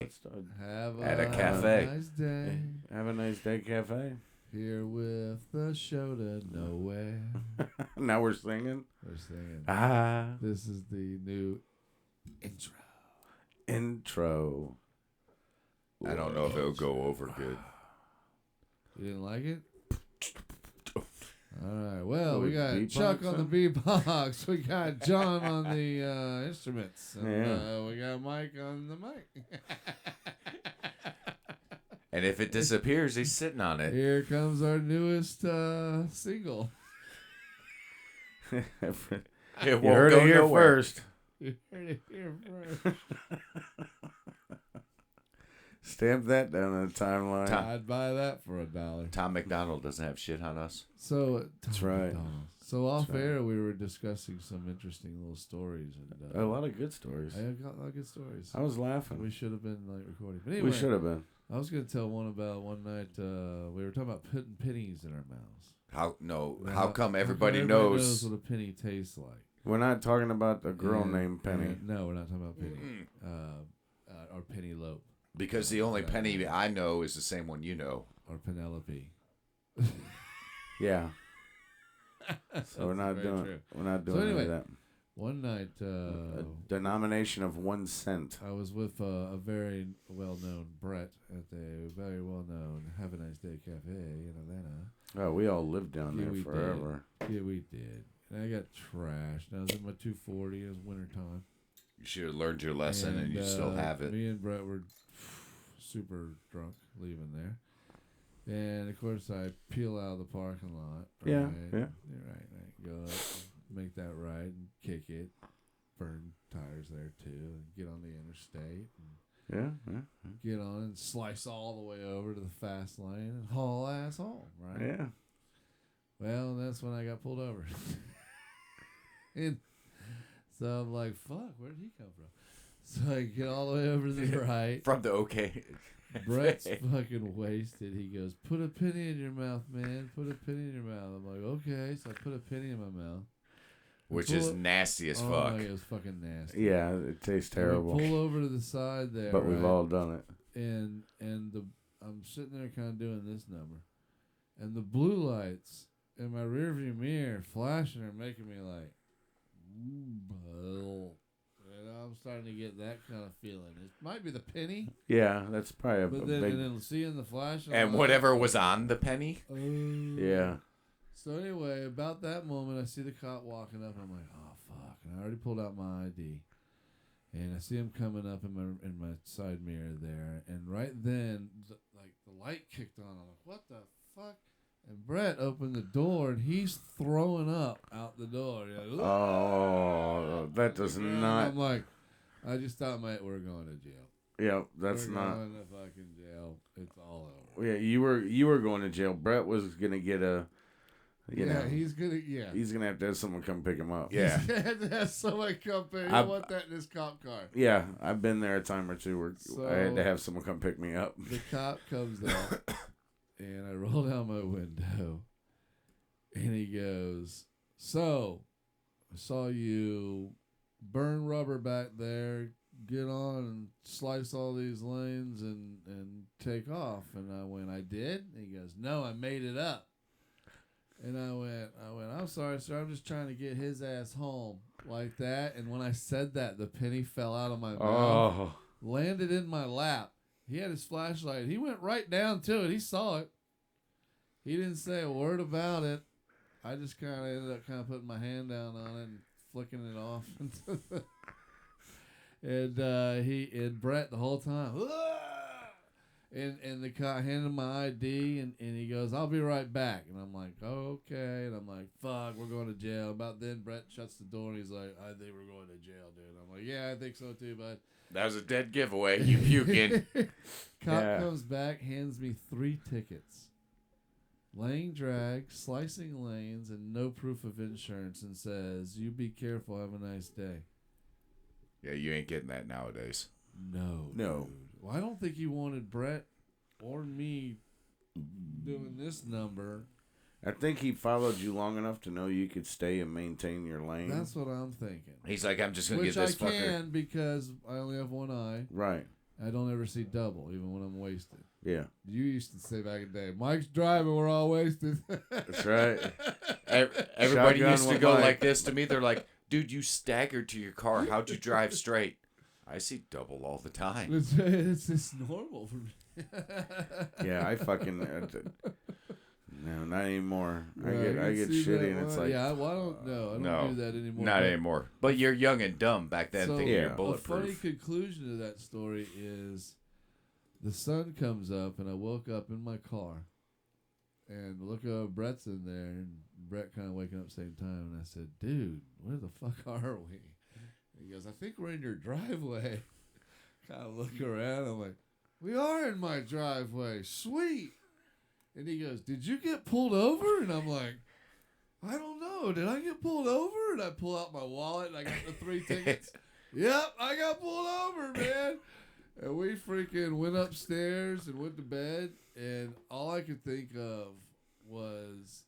Have At a cafe. nice day. Have a nice day, cafe. Here with the show to nowhere. Now we're singing. We're singing. Ah. This is the new intro. Intro. I don't know if it'll go over good. You didn't like it? All right. Well, we got beatbox, Chuck on huh? the beatbox. We got John on the instruments. And, Yeah. we got Mike on the mic. And if it disappears, he's sitting on it. Here comes our newest single. You It won't heard go it here nowhere. first. You heard it here first. Stamp that down on the timeline. I'd buy that for $1. Tom McDonald doesn't have shit on us. So That's right. So off That's right. air, we were discussing some interesting little stories, and A lot of good stories. I got a lot of good stories. I was laughing. We should have been like recording, but anyway, We should have been. I was gonna tell one about one night we were talking about putting pennies in our mouths. How come everybody everybody knows? what a penny tastes like? We're not talking about a girl And- named Penny. and- no, we're not talking about Penny. Or Penelope Because the only penny I know is the same one you know. or Penelope. Yeah. So we're not very doing. true. We're not doing So any anyway, of that. One night, A denomination of 1 cent. I was with a very well-known Brett at the very well-known Have a Nice Day Cafe in Atlanta. Oh, we all lived down Yeah, there we forever. Yeah, we did. And I got trashed. I was in my 240. It was wintertime. You should have learned your lesson, and you still have it. Me and Brett were super drunk leaving there. And, of course, I peel out of the parking lot. Yeah, Right? yeah. Right. Go up, make that right, and kick it. Burn tires there, too. And get on the interstate. And Yeah. get on and slice all the way over to the fast lane and haul ass home, right? Yeah. Well, that's when I got pulled over. And so I'm like, fuck, where did he come from? So I get all the way over to the right. From the OK. Brett's fucking wasted. He goes, put a penny in your mouth, man. Put a penny in your mouth. I'm like, okay. So I put a penny in my mouth. Which is nasty as Oh, fuck. my, it was fucking nasty. Yeah, it tastes So we terrible. pull over to the side there. But we've right? all done it. And I'm sitting there kind of doing this number, and the blue lights in my rearview mirror flashing are making me like, and I'm starting to get that kind of feeling. It might be the penny, Yeah, that's probably a but then big. and then seeing the flash And whatever was on the penny. Yeah. So anyway, about that moment, I see the cop walking up, and I'm like, oh fuck! And I already pulled out my ID. And I see him coming up in my side mirror there, and right then, the light kicked on. I'm like, "What the fuck?" And Brett opened the door, and he's throwing up out the door. Like, Oh, that does and not. I'm like, I just thought, mate, we're going to jail. Yeah, that's we're not. going to fucking jail. It's all over. Yeah, you were going to jail. Brett was gonna get a. You know, he's gonna. Yeah, he's gonna have to have someone come pick him up. Yeah. He's gonna have to have someone come pick. You I- don't want that in his cop car. Yeah, I've been there a time or two where I had to So- have someone come pick me up. The cop comes out, and I roll down my window, and he goes, "So, I saw you burn rubber back there, get on and slice all these lanes and take off." And I went, "I did?" And he goes, "No, I made it up." And I went, "I'm sorry, sir. I'm just trying to get his ass home," like that. And when I said that, the penny fell out of my mouth, Oh, landed in my lap. He had his flashlight. He went right down to it. He saw it. He didn't say a word about it. I just kind of ended up putting my hand down on it and flicking it off. And Brett the whole time. And the cop handed my ID, and he goes, "I'll be right back." And I'm like, "Oh, okay." And I'm like, "Fuck, we're going to jail." About then, Brett shuts the door, and he's like, "I think we're going to jail, dude." I'm like, "Yeah, I think so too, bud." That was a dead giveaway. You puking. Cop Yeah. comes back, hands me 3 tickets. Laying drag, slicing lanes, and no proof of insurance, and says, "You be careful, have a nice day." Yeah, you ain't getting that nowadays. No. No. Dude. Well, I don't think he wanted Brett or me doing this number. I think he followed you long enough to know you could stay and maintain your lane. That's what I'm thinking. He's like, I'm just gonna Which get this I fucker. can because I only have one eye. Right. I don't ever see double, even when I'm wasted. Yeah. You used to say back in the day, Mike's driving, we're all wasted. That's right. Everybody Shotgun used to with go Mike. like this to me. They're like, dude, you staggered to your car. How'd you drive straight? I see double all the time. It's normal for me. Yeah, I fucking. No, not anymore. I Right, get see shitty, that and it's one? like, yeah, well, I don't know. I don't No, do that anymore. Not but- anymore. But you're young and dumb back then, So, thinking Yeah. you're A funny bulletproof. conclusion to that story is the sun comes up, and I woke up in my car, and look, Brett's in there, and Brett kind of waking up at the same time, and I said, dude, where the fuck are we? And he goes, I think we're in your driveway. Kind of look around, I'm like, we are in my driveway, sweet. And he goes, did you get pulled over? And I'm like, I don't know. Did I get pulled over? And I pull out my wallet and I got the 3 tickets. Yep, I got pulled over, man. And we freaking went upstairs and went to bed. And all I could think of was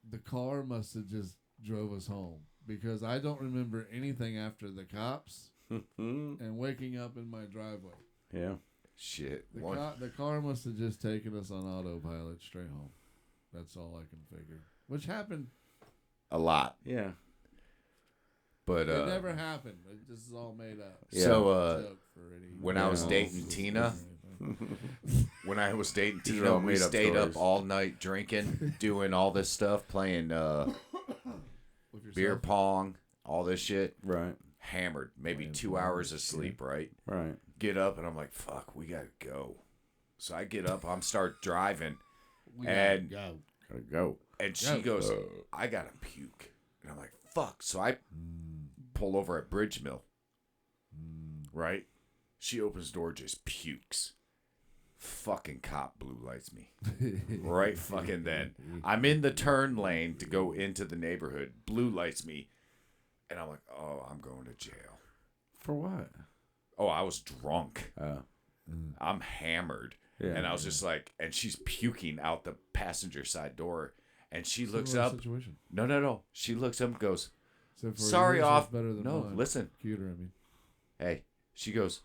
the car must have just drove us home. Because I don't remember anything after the cops and waking up in my driveway. yeah. Shit. The car must have just taken us on autopilot straight home. That's all I can figure. Which happened. A lot. Yeah. But It never happened. This is all made up. Yeah. So Joke for any- when I was Yeah. dating Tina, when I was dating These are Tina, all we made-up stayed stories. up all night drinking, doing all this stuff, playing With yourself. beer pong, all this shit. Right. Hammered, maybe Playing 2 pong, hours of sleep, right? Right. Get up and I'm like, fuck, we gotta go. So I get up, I'm start driving, We and- gotta go. Gotta go. and she goes, I gotta puke. And I'm like, fuck. So I pull over at Bridge Mill, right? She opens the door, just pukes. Fucking cop blue lights me. Right fucking then. I'm in the turn lane to go into the neighborhood. Blue lights me. And I'm like, oh, I'm going to jail. For what? Oh, I was drunk. Uh, I'm hammered. yeah. And I was just like, and she's puking out the passenger side door. And she looks Similar up. Situation. No. She looks up and goes, Except for sorry, yours was off. Better than No, mine. listen. Cuter, I mean. Hey, she goes,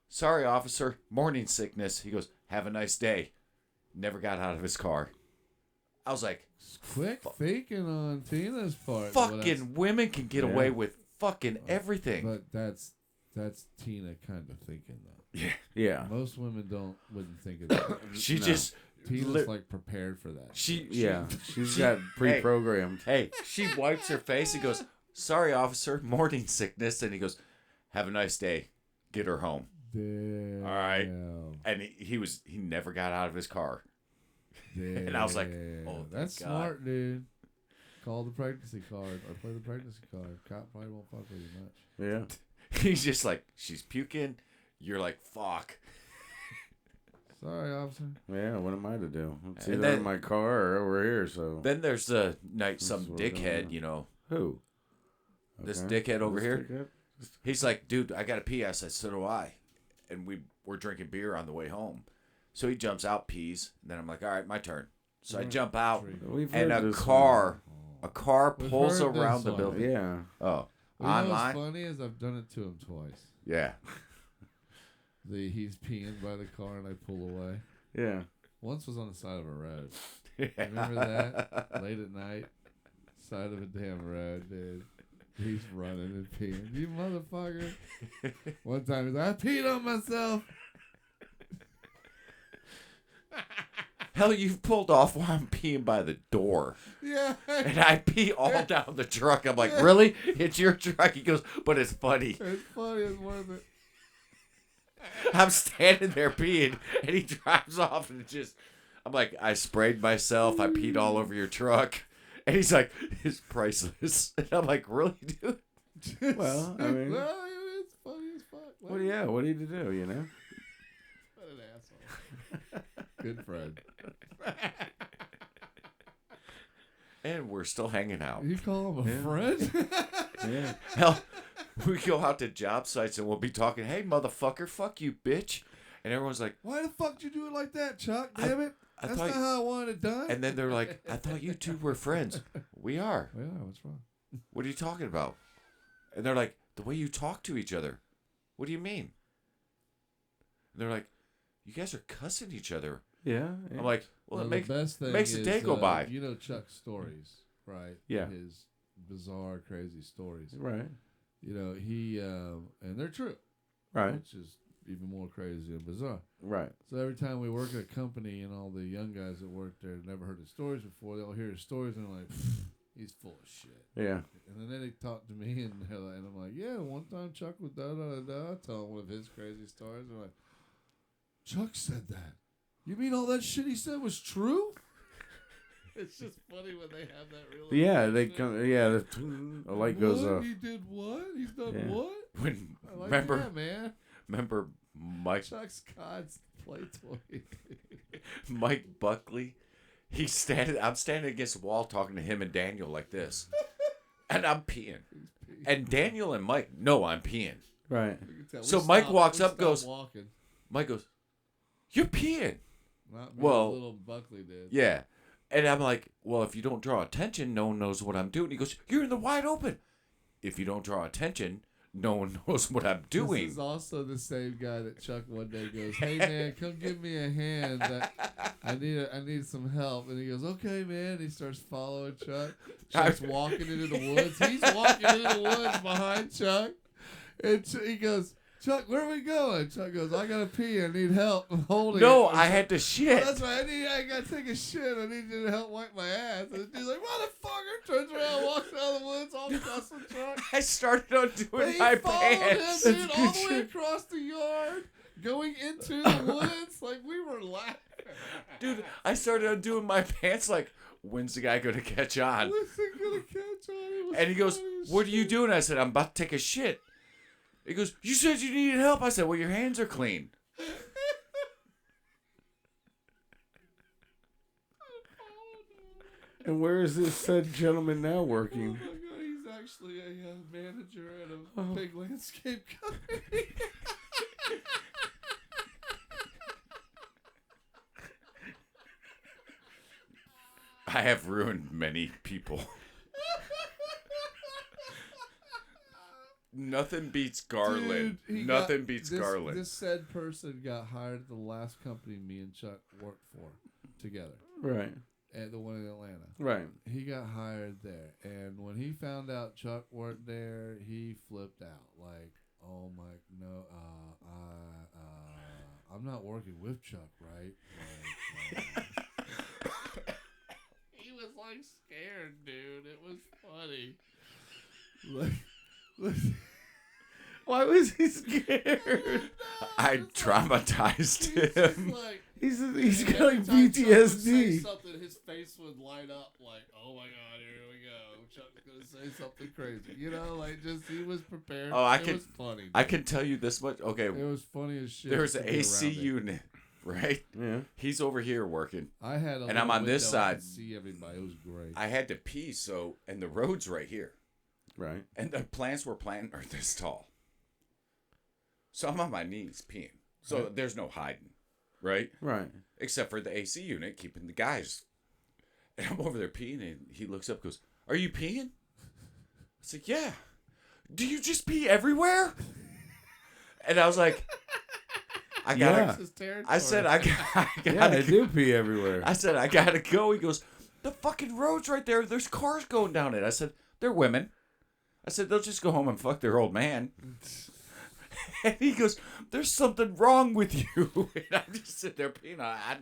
sorry, officer, morning sickness. He goes, have a nice day. Never got out of his car. I was like, Quick thinking on Tina's part. Well, that's- fucking women can get Yeah. away with fucking everything. But that's Tina kind of thinking though. Yeah. Most women wouldn't think of that. She No. just, Tina's li- like prepared for that. she, Yeah. She's she- got pre-programmed. Hey, she wipes her face and goes, sorry, officer, morning sickness. And he goes, have a nice day. Get her home. Damn. All right. And he never got out of his car. And I was like, oh, thank that's God. smart, dude. Call the pregnancy card or play the pregnancy card. Cop probably won't fuck with you much. Yeah. He's just like, she's puking. You're like, fuck. Sorry, officer. Yeah. What am I to do? It's And either then- in my car or over here. So Then there's the night some This is what we're doing dickhead, now. you know. who? This Okay. dickhead over This here. dickhead? He's like, dude, I got to pee. I said, so do I. And we're drinking beer on the way home. So he jumps out, pees. And then I'm like, all right, my turn. So I jump out, We've and heard a this car We've pulls heard this around the one. one. building. Yeah. Oh, You know what's online? funny is I've done it to him twice. Yeah. He's peeing by the car and I pull away. Yeah. Once was on the side of a road. Remember that? Late at night, side of a damn road, dude. He's running and peeing. You motherfucker. One time he's like, I peed on myself. Hell, you've pulled off while I'm peeing by the door. Yeah. And I pee all down the truck. I'm like, really? It's your truck? He goes, but it's funny. It's funny. It's worth it. I'm standing there peeing, and he drives off, and I'm like, I sprayed myself. I peed all over your truck. And he's like, it's priceless. And I'm like, really, dude? Well, I mean, Well, it's funny as fuck. what do you to do? You know. What an asshole. Good friend. And we're still hanging out. You call him a Yeah. friend? Yeah. Hell, we go out to job sites, and we'll be talking, hey, motherfucker, fuck you, bitch. And everyone's like, Why the fuck did you do it like that, Chuck? Damn it. I That's thought not how I wanted it done. And then they're like, I thought you two were friends. We are. Yeah, what's wrong? What are you talking about? And they're like, the way you talk to each other. What do you mean? And they're like, you guys are cussing each other. Yeah. I'm like, well, the best thing makes the day go by. You know Chuck's stories, right? Yeah. His bizarre, crazy stories. Right. You know, he and they're true, Right. which is even more crazy and bizarre. Right. So every time we work at a company and all the young guys that work there never heard his stories before, they'll hear his stories and they're like, he's full of shit. Yeah. And then they talk to me and I'm like, yeah, one time Chuck was da-da-da-da. I tell him one of his crazy stories. They're like, Chuck said that. You mean all that shit he said was true? It's just funny when they have that real. Yeah, they come. Yeah, the light goes What? off. He did what? He's done Yeah. what? When I like remember that, man. Mike Chuck's God's play toy. Mike Buckley, I'm standing against the wall talking to him and Daniel like this, and I'm peeing, and Daniel and Mike know I'm peeing. Right. So Mike walks up, goes, Mike goes, you're peeing. Not me, Well, little Buckley did. Yeah. And I'm like, well, if you don't draw attention, no one knows what I'm doing. He goes, you're in the wide open. If you don't draw attention, no one knows what I'm doing. This is also the same guy that Chuck one day goes, hey, man, come give me a hand. I need some help. And he goes, okay, man. And he starts following Chuck. Chuck's walking into the woods. He's walking into the woods behind Chuck. And he goes, Chuck, where are we going? Chuck goes, I gotta pee. I need help. I'm holding it. No, I had to shit. Oh, that's right. I gotta take a shit. I need you to help wipe my ass. And he's like, motherfucker, turns around, walks out of the woods, all cussing Chuck. I started on doing They my followed pants. him, dude, all the way across the yard, going into the woods. Like, we were laughing. Dude, I started on doing my pants like, when's the guy going to catch on? When's he gonna catch on? And he goes, what are you doing? I said, I'm about to take a shit. He goes, you said you needed help. I said, well, your hands are clean. And where is this said gentleman now Oh working? my god, he's actually a manager at a big landscape company. I have ruined many people. Nothing beats Garland. Dude, Nothing beats Garland. This said person got hired at the last company me and Chuck worked for together. Right. At the one in Atlanta. Right. He got hired there. And when he found out Chuck worked there, he flipped out. Like, oh my, no, I'm not working with Chuck, right? Like, he was like scared, dude. It was funny. Listen. Why was he scared? I traumatized He's him. like, He's got every like time Chuck would say PTSD. something, his face would light up like, oh my god, here we go. Chuck's gonna say something crazy. You know, like just he was prepared. Oh, It was funny. I can tell you this much. Okay, It was funny as shit. there's to an be AC around it. unit, right? Yeah. He's over here working. I had a And I'm little on this window I side. could see everybody. It was great. I had to pee, and the road's right here. Right. And the plants we're planting are this tall. So I'm on my knees peeing. So there's no hiding, right? Right. Except for the AC unit keeping the guys. And I'm over there peeing, and he looks up and goes, are you peeing? I said, yeah. Do you just pee everywhere? And I was like, I gotta. Yeah. This is territory. I said, I gotta. Yeah, I do pee everywhere. I said, I gotta go. He goes, the fucking road's right there. There's cars going down it. I said, they're women. I said, they'll just go home and fuck their old man. And he goes, there's something wrong with you. And I just sit there peeing. I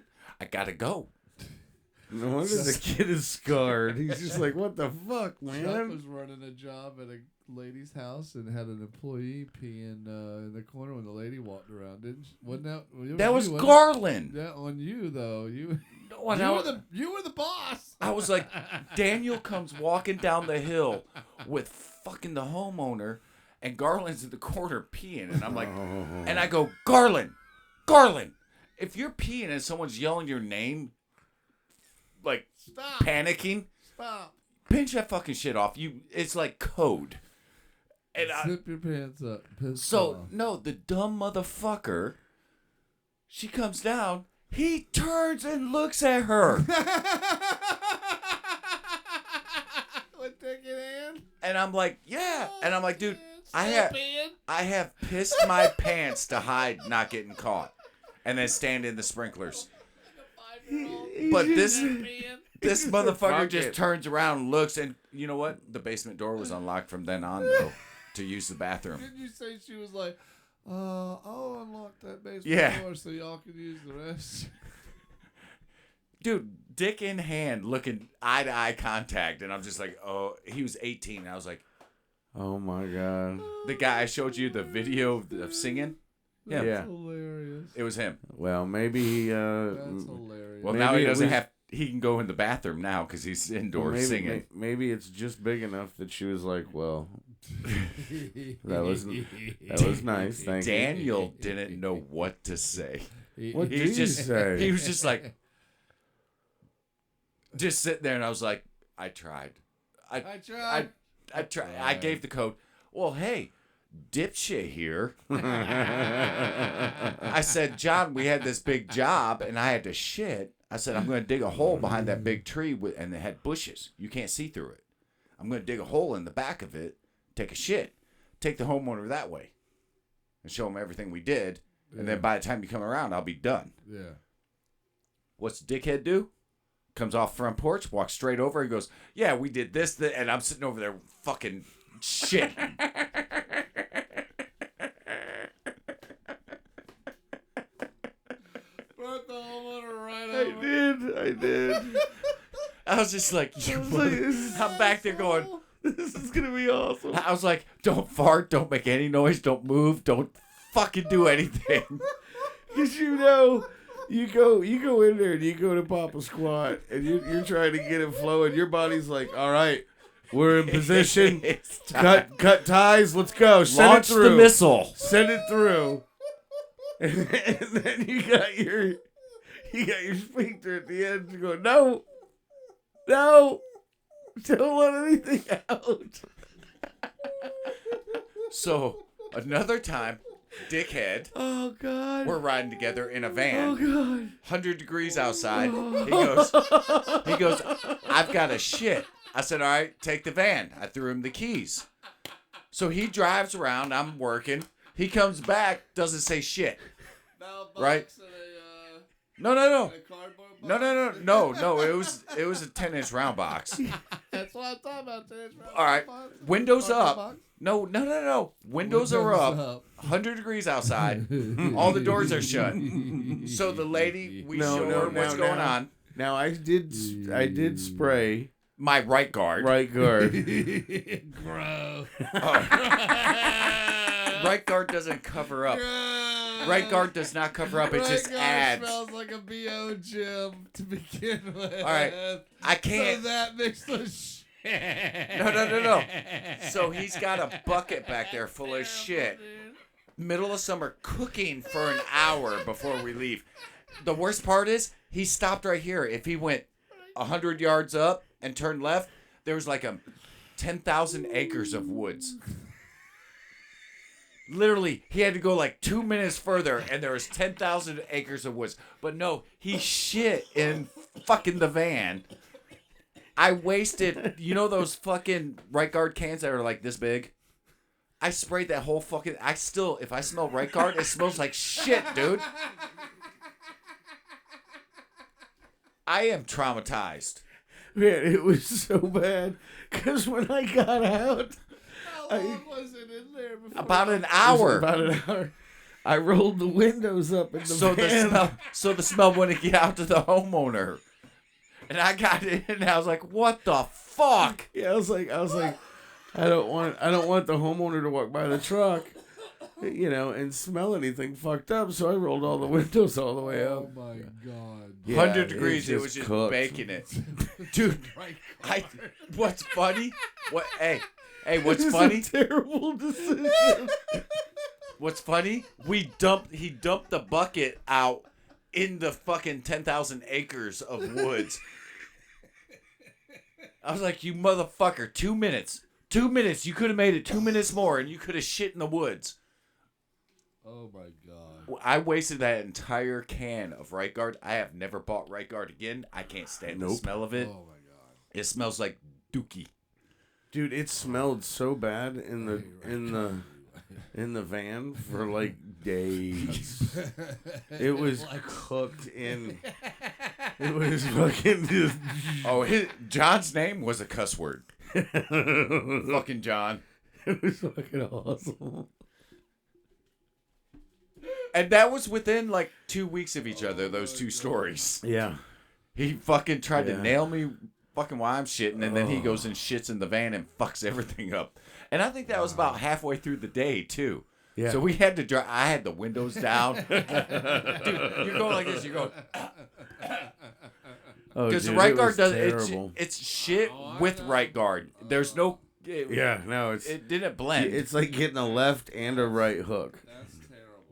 gotta go. No wonder the kid is scarred. He's just like, what the fuck, Chuck man? was running a job at a lady's house and had an employee peeing in the corner when the lady walked around. Didn't she? Wasn't that? That was you, wasn't Garland. it? That on you though. You. No, and You were the boss. I was like, Daniel comes walking down the hill with fucking the homeowner, and Garland's in the corner peeing, and I'm like, and I go, Garland, if you're peeing and someone's yelling your name, like Stop. panicking, Stop. pinch that fucking shit off. It's like code. And Zip your pants up. Piss so off. no, the dumb motherfucker. She comes down. He turns and looks at her. With dick in hand. And I'm like, yeah. And I'm like, dude, I Still have peeing? pissed my pants to hide not getting caught. and then stand in the sprinklers. But this motherfucker Fuck just it. turns around and looks, and you know what? The basement door was unlocked from then on, though, to use the bathroom. Didn't you say she was like, I'll unlock that basement Yeah. door so y'all can use the rest? Dude, dick in hand, looking eye-to-eye contact, and I'm just like, oh, he was 18. I was like, Oh my god. the guy I showed you the video of singing? That's Yeah. hilarious. It was him. Well, maybe he. That's hilarious. Well, Maybe now he it doesn't was- have. He can go in the bathroom now because he's indoors singing. Maybe it's just big enough that she was like, well, that was nice. Thank you. Daniel didn't know what to say. What He did was you just say? He was just like, just sitting there, and I was like, I tried. I tried. I tried. I gave the code. Well, hey, dipshit here. I said, John, we had this big job, and I had to shit. I said, I'm going to dig a hole behind that big tree, and it had bushes. You can't see through it. I'm going to dig a hole in the back of it, take a shit, take the homeowner that way, and show him everything we did. And then by the time you come around, I'll be done. Yeah. What's the dickhead do? Comes off front porch, walks straight over, and goes, yeah, we did this, and I'm sitting over there fucking shit. Brought the homeowner right I did. I was just like, I'm back there going, This is gonna be awesome. I was like, don't fart, don't make any noise, don't move, don't fucking do anything. Cause you go in there and you go to pop a squat and you're trying to get it flowing. Your body's like, all right, we're in position. It's time. Cut ties. Let's go. Send Launch it through. the missile. Send it through. And then you got your sphincter at the end. You go, no, don't let anything out. So another time, dickhead, Oh God. we're riding together in a Oh van, God. 100 degrees outside. He goes, I've got a shit. I said, all right, take the van. I threw him the keys. So he drives around. I'm working. He comes back, doesn't say shit. Right? No. No. No. It was a 10-inch round box. That's what I'm talking about. All right, windows Cardboard up. box? No. Windows are up. 100 degrees outside. All the doors are shut. So the lady, we show her what's going on. Now I did spray My right guard. right guard. Gross. Right guard doesn't cover up. Right guard does not cover up. It Right just guard adds. smells like a BO gym to begin with. All right, I So can't. that makes the shit. No. So he's got a bucket back there full of shit. Middle of summer, cooking for an hour before we leave. The worst part is he stopped right here. If he went 100 yards up and turned left, there was like 10,000 acres of woods. Literally, he had to go like 2 minutes further, and there was 10,000 acres of woods. But no, he shit in fucking the van. I wasted, you know those fucking right guard cans that are like this big? I sprayed that whole fucking, if I smell right guard, it smells like shit, dude. I am traumatized. Man, it was so bad. Cause when I got out, How long was it in there before? About an it was hour. about an hour, I rolled the windows up in the So van. the smell wouldn't get out to the homeowner. And I got in and I was like, what the fuck? Yeah, I was like, I don't want the homeowner to walk by the truck, and smell anything fucked up. So I rolled all the windows all the way Oh up. my god. Yeah, 100 degrees, it was just cooked. baking it. Dude, Right. what's funny? Hey, what's This is funny? a terrible decision. What's funny? He dumped the bucket out in the fucking 10,000 acres of woods. I was like, you motherfucker, 2 minutes. 2 minutes. You could have made it 2 minutes more and you could have shit in the woods. Oh my god. I wasted that entire can of Right Guard. I have never bought Right Guard again. I can't stand the Nope. smell of it. Oh my god. It smells like dookie. Dude, it smelled so bad in the in the van for like days. It was cooked in. It was fucking just. Oh, John's name was a cuss word. Fucking John. It was fucking awesome. And that was within like 2 weeks of each other, those two stories. Yeah. He fucking tried to Yeah. nail me fucking while I'm shitting, and then he goes and shits in the van and fucks everything up. And I think that was about halfway through the day, too. Yeah. So we had to drive. I had the windows down. Dude, you're going like this. You're going. Because the right guard does it's shit with right guard. There's no. Yeah, no, It didn't blend. It's like getting a left and a right hook. That's terrible.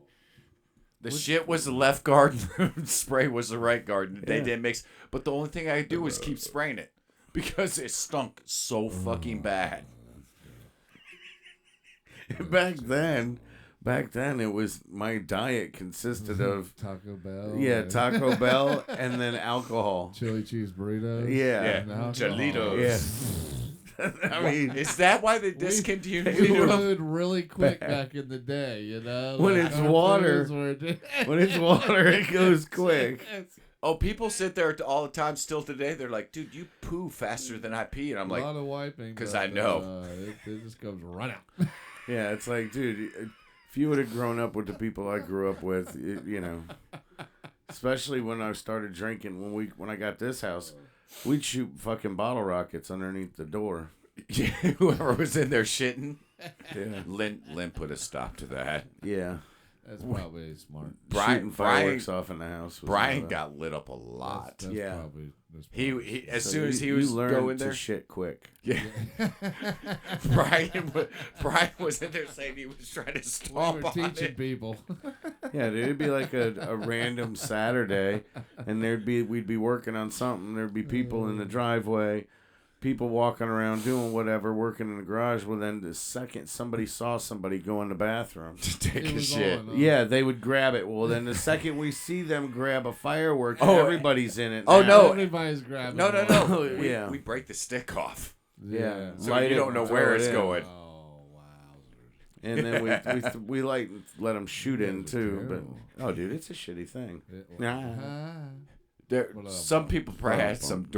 The shit was the left guard, and the spray was the right guard. And they Yeah. didn't mix. But the only thing I could do was keep spraying it because it stunk so fucking bad. Back then, it was my diet consisted of Taco Bell. and Taco Bell and then alcohol. chili cheese burritos. Yeah. and alcohol. Jalitos. Yeah. I mean, Is that why they discontinued We it? food really quick back in the day, you know. When like it's our water, foods were just- when it's water, it goes quick. Oh, people sit there all the time still today. They're like, dude, you poo faster than I pee. And I'm a like, lot of wiping. 'cause but, I know. it just comes right out. Yeah, it's like, dude, if you would have grown up with the people I grew up with, especially when I started drinking, when I got this house, we'd shoot fucking bottle rockets underneath the door. whoever was in there shitting. Yeah. Lynn put a stop to that. Yeah. That's probably smart. Shooting fireworks off in the house. Was Brian another- got lit up a lot. That's Yeah. That's He probably- as So soon as he you was learned going to there. shit quick. Yeah. Brian was in there saying he was trying to we stomp were on teaching it. people. Yeah, dude, it'd be like a random Saturday, and we'd be working on something. There'd be people in the driveway, people walking around doing whatever, working in the garage. Well, then the second somebody saw somebody go in the bathroom, To take It a was shit. on, huh? yeah, they would grab it. Well, then the second we see them grab a firework, Oh, everybody's in it. oh, now. no. Everybody's grabbing. No. one. Yeah. We break the stick off. Yeah. So Light you it don't know and where throw it's it in. going. Oh, wowzers. And then we let them shoot in guys are too. terrible. But oh, dude, it's a shitty thing. Nah. There, What up? some people probably had Oh, some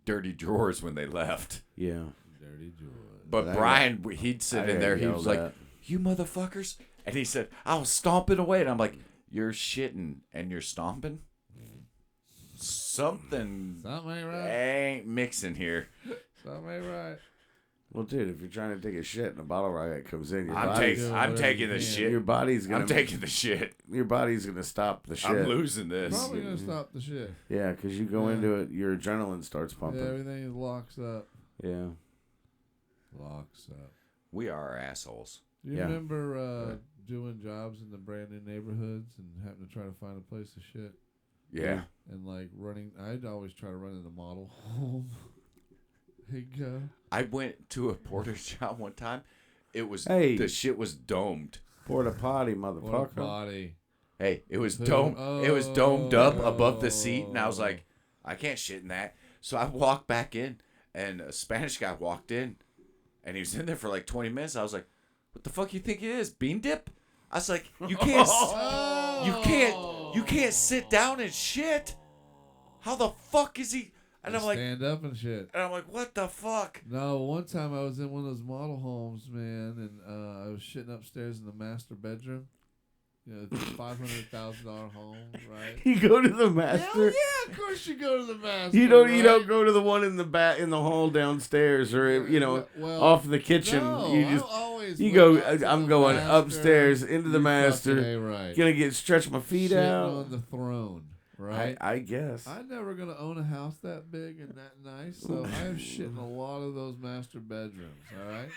dirty drawers when they left. Yeah. Dirty George. But I Brian, he'd sit I in there. got He was yelled like, at. "You motherfuckers!" And he said, "I was stomping away." And I'm like, "You're shitting and you're stomping. Something Something ain't right. ain't mixing here." Something ain't right. Well, dude, if you're trying to take a shit and a bottle rocket comes in, I'm taking the shit. Your body's gonna. I'm taking the shit. Your body's gonna stop the shit. I'm losing this. Probably gonna stop the shit. Yeah, because you go into it, your adrenaline starts Yeah, pumping. everything locks up. Yeah. Locks up. We are assholes. Do you Yeah. remember doing jobs in the brand new neighborhoods and having to try to find a place to shit? Yeah. And like running, I'd always try to run in the model home. Hey, go. I went to a porter shop one time. It was Hey. the shit was domed. Porta potty, What a motherfucker. body. Hey, it was Who- domed. It was domed up above the Oh. seat, and I was like, I can't shit in that. So I walked back in, and a Spanish guy walked in, and he was in there for like 20 minutes. I was like, "What the fuck you think it is? Bean dip?" I was like, "You can't, you can't sit down and shit. How the fuck is he?" And I'm like, stand up and shit. "What the fuck?" No, one time I was in one of those model homes, man, and I was shitting upstairs in the master bedroom. You know, it's a $500,000 home, right? You go to the Hell master. yeah, of course you go to the master. You don't right? go to the one in the hall downstairs or Well, off the kitchen. No, you I just always you went go. out to I'm the going master. upstairs into the You master. fucking A right. Gonna stretch my feet Shitting out. on the throne, right? I guess. I'm never gonna own a house that big and that nice, so I have shit in a lot of those master bedrooms. All right.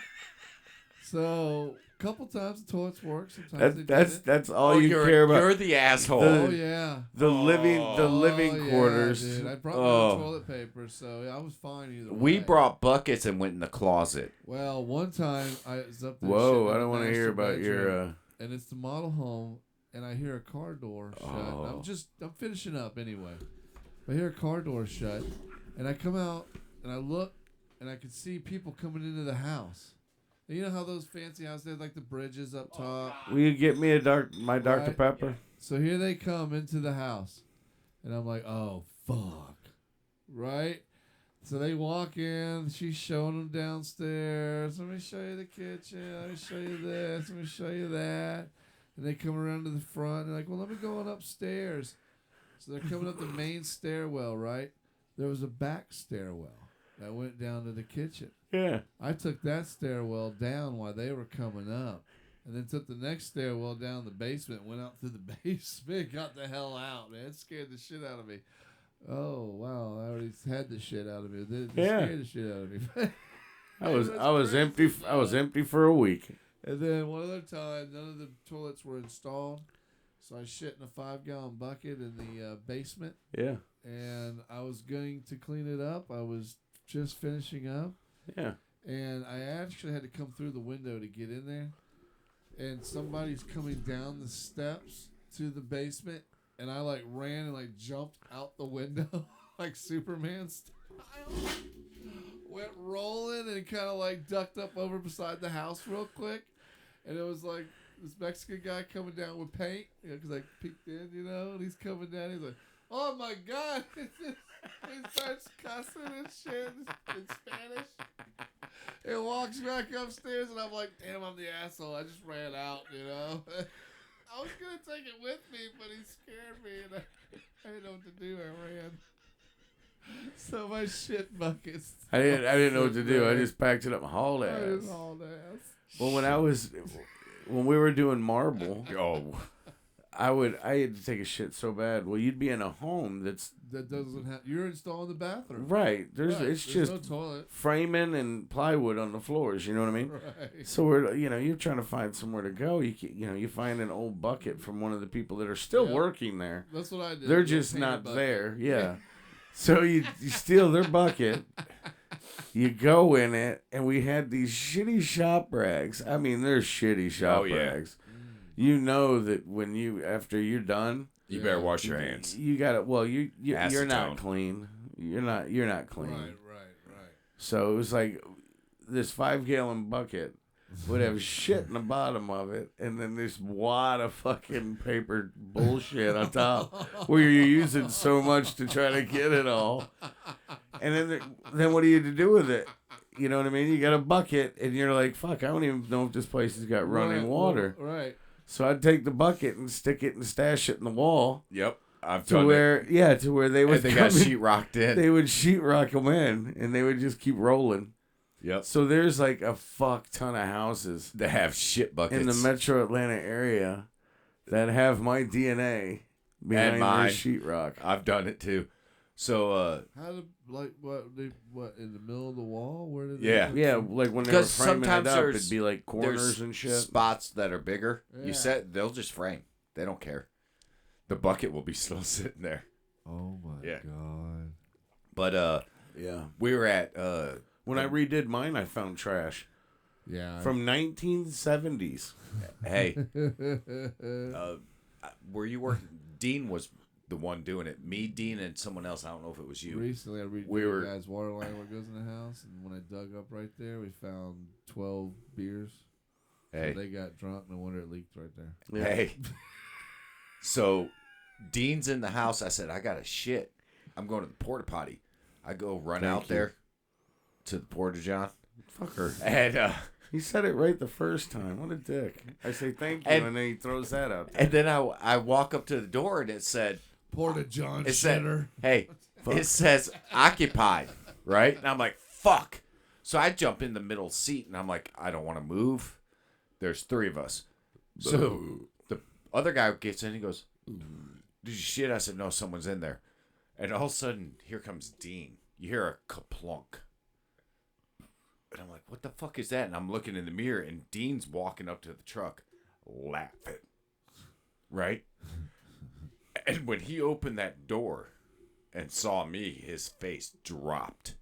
So, a couple times the toilets work. Sometimes they didn't. That's all Oh, you care about. You're the asshole. Oh yeah. The living Oh, quarters. Yeah, dude. I brought Oh. my toilet paper, so I was fine either We way. brought buckets and went in the closet. Well, one time I was up there. Whoa! shitting I in don't the want to master hear about bedroom, your. And it's the model home, and I hear a car door shut. Oh. I'm finishing up anyway. I hear a car door shut, and I come out and I look, and I can see people coming into the house. And you know how those fancy houses, they have like the bridges up top? Will you get me my Dr. Right. Pepper? So here they come into the house. And I'm like, oh, fuck. Right? So they walk in. She's showing them downstairs. Let me show you the kitchen. Let me show you this. Let me show you that. And they come around to the front. They're like, well, let me go on upstairs. So they're coming up the main stairwell, right? There was a back stairwell that went down to the kitchen. Yeah. I took that stairwell down while they were coming up. And then took the next stairwell down the basement, went out through the basement, got the hell out, man. It scared the shit out of me. Oh, wow. I already had the shit out of me. It scared the shit out of me. I was empty. I was empty for a week. And then one other time, none of the toilets were installed. So I shit in a 5-gallon bucket in the basement. Yeah. And I was going to clean it up. I was just finishing up. Yeah. And I actually had to come through the window to get in there. And somebody's coming down the steps to the basement. And I like ran and like jumped out the window like Superman style. Went rolling and kind of like ducked up over beside the house real quick. And it was like this Mexican guy coming down with paint, because I peeked in, and he's coming down. He's like, "Oh my God!" He starts cussing and shit in Spanish. And walks back upstairs, and I'm like, "Damn, I'm the asshole. I just ran out, I was gonna take it with me, but he scared me, and I didn't know what to do. I ran. So my shit buckets. I didn't know what to do. I just packed it up and hauled I ass. just hauled ass. Well, when we were doing marble, I had to take a shit so bad. Well, you'd be in a home that doesn't have. You're installing the bathroom. right. It's There's just no toilet. framing and plywood on the floors. You know what I mean? Right. So we're you're trying to find somewhere to go. You find an old bucket from one of the people that are still Yep. working there. That's what I did. They're Little just painted not bucket. there. Yeah. So you steal their bucket. You go in it, and we had these shitty shop rags. I mean, they're shitty shop rags. You know that after you're done, You better wash your hands. You got it. Well, you're Acetone. not clean. You're not clean. Right. So it was like this 5-gallon bucket would have shit in the bottom of it, and then this wad of fucking paper bullshit on top, where you're using so much to try to get it all. And then what do you do with it? You know what I mean? You got a bucket, and you're like, fuck, I don't even know if this place has got running water. Right. So I'd take the bucket and stick it and stash it in the wall. Yep, I've To done where they would and they got sheetrocked in. They would sheetrock them in, and they would just keep rolling. Yep. So there's like a fuck ton of houses They have shit buckets in the metro Atlanta area that have my DNA behind mine. their sheetrock. I've done it too. So How did what in the middle of the wall? Where did Yeah. They Yeah, like when they were 'Cause framing it sometimes up, there's- it'd be like corners there's and shit. spots that are bigger. Yeah. They'll just frame. They don't care. The bucket will be still sitting there. Oh my Yeah. God. But Yeah. we were at When I redid mine, I found trash Yeah. from 1970s. hey, where you working? Dean was the one doing it. Me, Dean, and someone else. I don't know if it was you. Recently, I redid We were- the guy's water line what goes in the house, and when I dug up right there, we found 12 beers. Hey, So they got drunk. No wonder it leaked right there. Yeah. hey. So Dean's in the house. I said, I got to shit. I'm going to the porta potty. I go run Thank out you. there to the porta john. Fucker. And He said it right the first time. What a dick. I say thank you, And- and then he throws that out there. and then I walk up to the door and it said, Porta John It said- shitter. hey, it says occupied, right? And I'm like, fuck. So I jump in the middle seat and I'm like, I don't want to move. There's 3 of us. So the other guy gets in. He goes, did you shit? I said, no, someone's in there. And all of a sudden, here comes Dean. You hear a kaplunk. And I'm like, what the fuck is that? And I'm looking in the mirror and Dean's walking up to the truck laughing. Right? And when he opened that door and saw me, his face dropped.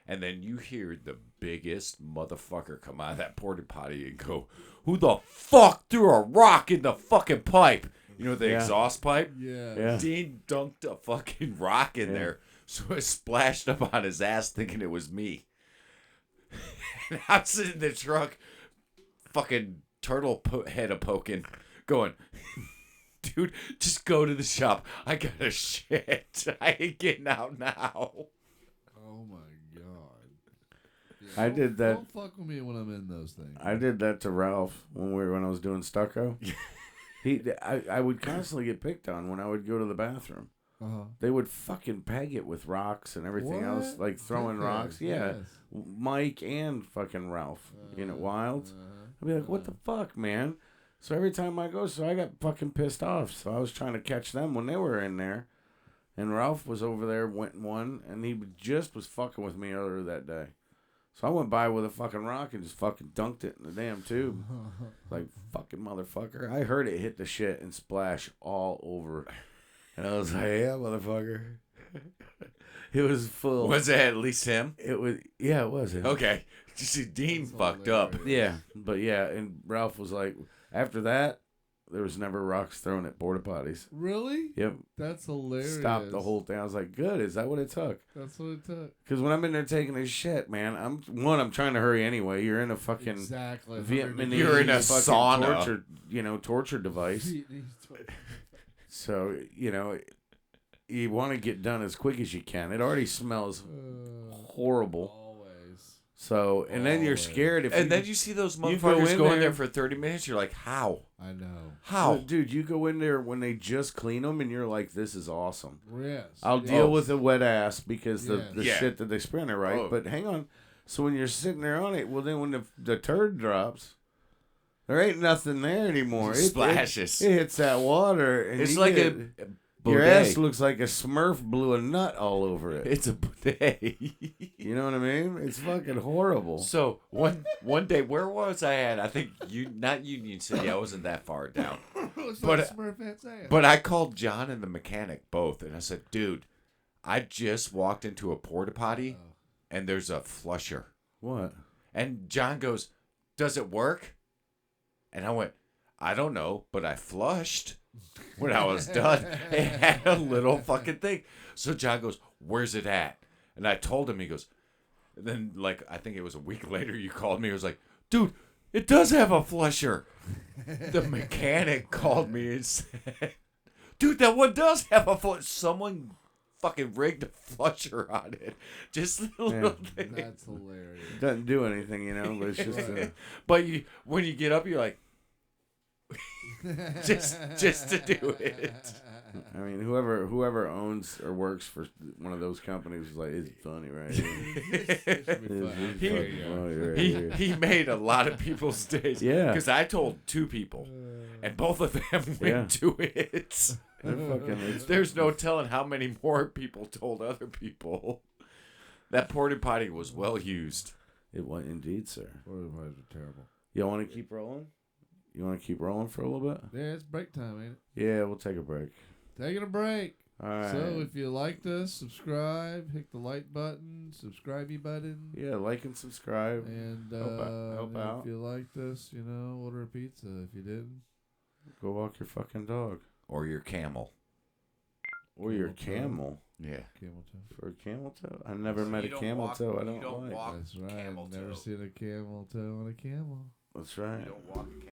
And then you hear the biggest motherfucker come out of that porta potty and go, who the fuck threw a rock in the fucking pipe? You know, the Yeah. exhaust pipe? Yeah. Yeah. Dean dunked a fucking rock in there. So it splashed up on his ass thinking it was me. And I'm sitting in the truck fucking turtle head a poking, going, dude, just go to the shop. I got a shit. I ain't getting out now. Oh my god. I did that. Don't fuck with me when I'm in those things. I did that to Ralph when I was doing stucco. I would constantly get picked on when I would go to the bathroom. Uh-huh. They would fucking peg it with rocks and everything What? else, like throwing Dickheads, rocks. Yeah, yes. Mike and fucking Ralph. Wilds. Uh-huh. I'd be like, what the fuck, man? So every time I go, so I got fucking pissed off. So I was trying to catch them when they were in there. And Ralph was over there, went and won, and he just was fucking with me earlier that day. So I went by with a fucking rock and just fucking dunked it in the damn tube. Like, fucking motherfucker. I heard it hit the shit and splash all over. And I was like, yeah, motherfucker. It was full. Was it at least him? It was, yeah, it was him. Okay. You see, Dean That's fucked up. hilarious. Yeah, but yeah, and Ralph was like, after that, there was never rocks thrown at porta potties. Really? Yep. That's hilarious. Stopped the whole thing. I was like, good. Is that what it took? That's what it took. Because when I'm in there taking a shit, man, I'm trying to hurry anyway. You're in a fucking Exactly. Vietnamese You're in a fucking sauna. torture device. So, you want to get done as quick as you can. It already smells horrible. Always. So, and then you're Always. scared if And then you see those you go motherfuckers in go in there- there for 30 minutes. You're like, how? I know. How? Dude, you go in there when they just clean them and you're like, this is awesome. Yes. I'll yes. deal with a wet ass because the Yes. Yeah. shit that they spray on it, right? Oh. But hang on. So when you're sitting there on it, well, then when the turd drops, there ain't nothing there anymore. It Splashes. It hits that water. And It's you like get- a your bidet. ass looks like a Smurf blew a nut all over it. It's a bidet. You know what I mean? It's fucking horrible. So one day, where was I at? I think not Union City. I wasn't that far down. It's But- like Smurfette's ass. But I called John and the mechanic both, and I said, dude, I just walked into a porta potty, and there's a flusher. What? And John goes, does it work? And I went, I don't know, but I flushed when I was done. It had a little fucking thing. So John goes, where's it at? And I told him, he goes, and then, like, I think it was a week later, you called me. He was like, dude, it does have a flusher. The mechanic called me and said, dude, that one does have a flusher. Someone fucking rigged a flusher on it. Just a little thing. That's hilarious. Doesn't do anything, but it's just But when you get up, you're like, just to do it. I mean, whoever owns or works for one of those companies is like, it's funny, right? It's He- fucking funny right here. He made a lot of people's days. Yeah. Because I told 2 people, and both of them went Yeah. to it. They're fucking, There's no telling how many more people told other people. That porta potty was well used. It was indeed, sir. Porta potties are terrible. You want to keep rolling? You want to keep rolling for a little bit? Yeah, it's break time, ain't Yeah, we'll take a break. it? Taking a break. All right. So if you liked us, subscribe, hit the like button, subscribe-y button. yeah, like and subscribe. And Help out. if you liked us, order a pizza. If you didn't, Go walk your fucking dog. Or your camel. Or your Camel toe. camel. Yeah. camel toe. For a camel toe? I never met a camel toe. I don't like. That's right. camel Never toe. seen a camel toe on a camel. That's right. walk a camel.